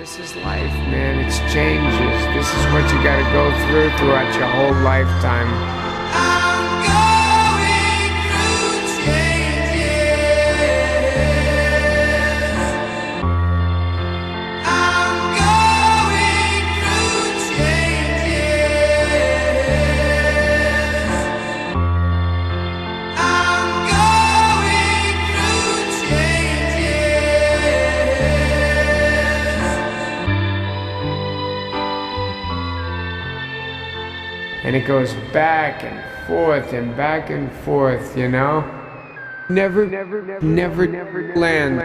This is life, man. It's changes. This is what you gotta go through throughout your whole lifetime. I'm going through changes. I'm going through changes. I'm going through changes. And it goes back and forth, you know? Never land.